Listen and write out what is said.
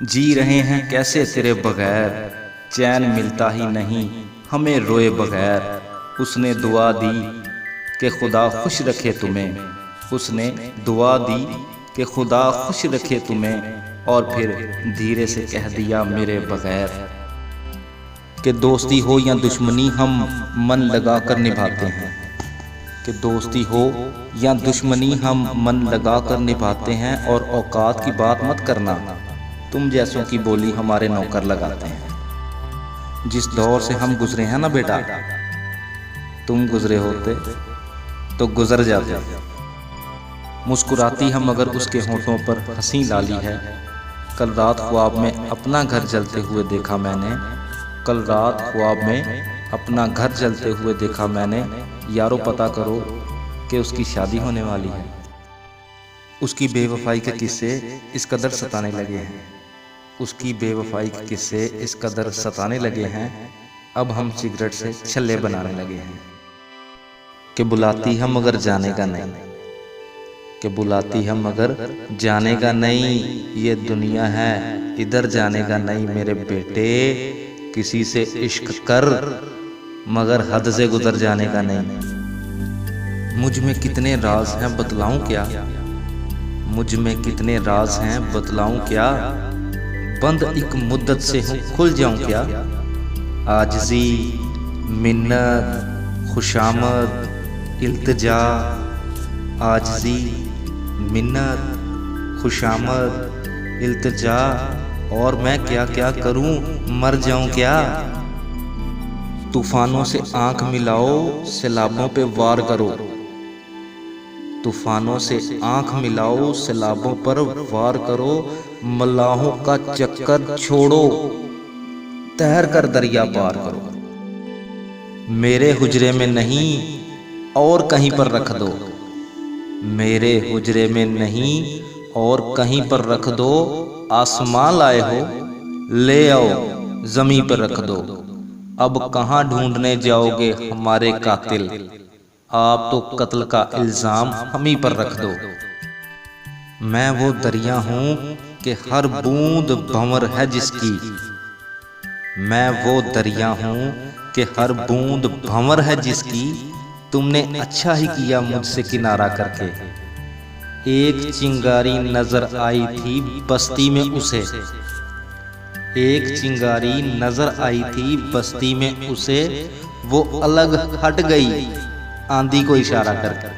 जी रहे हैं कैसे तेरे बगैर, चैन मिलता ही नहीं हमें रोए बगैर। उसने दुआ दी कि खुदा खुश रखे तुम्हें, उसने दुआ दी कि खुदा खुश रखे तुम्हें, और फिर धीरे से कह दिया मेरे बगैर कि दोस्ती हो या दुश्मनी हम मन लगा कर निभाते हैं। कि दोस्ती हो या दुश्मनी हम मन लगा कर निभाते हैं, और औकात की बात मत करना, तुम जैसों की बोली हमारे नौकर लगाते हैं। जिस दौर से हम गुजरे हैं ना बेटा, तुम गुजरे होते तो गुजर जाते। मुस्कुराती हम मगर उसके होठों पर हंसी लाली है। कल रात ख्वाब में अपना घर जलते हुए देखा मैंने, कल रात ख्वाब में अपना घर जलते हुए देखा मैंने। यारो पता करो कि उसकी शादी होने वाली है। उसकी बेवफाई के किस्से इस कदर सताने लगे हैं, उसकी बेवफाई के किस्से इस कदर सताने लगे हैं, अब हम सिगरेट से छल्ले बनाने लगे हैं। कि बुलाती हम मगर जाने का नहीं, कि बुलाती हम मगर जाने का नहीं, ये दुनिया है इधर जाने का नहीं। मेरे बेटे किसी से इश्क कर मगर हद से गुजर जाने का नहीं। मुझ में कितने राज हैं बतलाऊं क्या, मुझ में कितने राज हैं बतलाऊं क्या, बंद एक मुद्दत से हूँ खुल जाऊं क्या। आजिज़ी मिन्नत खुशामद इल्तिजा, आजिज़ी मिन्नत खुशामद इल्तिजा, और मैं क्या क्या करूं मर जाऊं क्या। तूफानों से आंख मिलाओ सैलाबों पे वार करो, तूफानों से आंख मिलाओ सैलाबों पर वार करो। मल्लाहों का चक्कर छोड़ो तैर कर दरिया पार करो। मेरे हुजरे में नहीं और कहीं पर रख दो, मेरे हुजरे में नहीं और कहीं पर रख दो। आसमां लाए हो ले आओ जमीन पर रख दो। अब कहाँ ढूंढने जाओगे हमारे कातिल, आप तो कत्ल का इल्जाम हम ही पर रख दो। मैं वो दरिया हूँ कि हर बूंद भंवर है जिसकी, मैं वो दरिया हूँ कि हर बूंद भंवर है जिसकी। तुमने अच्छा ही किया मुझसे किनारा करके। एक चिंगारी नजर आई थी बस्ती में उसे, एक चिंगारी नजर आई थी बस्ती में उसे, वो अलग हट गई आंधी को इशारा करके।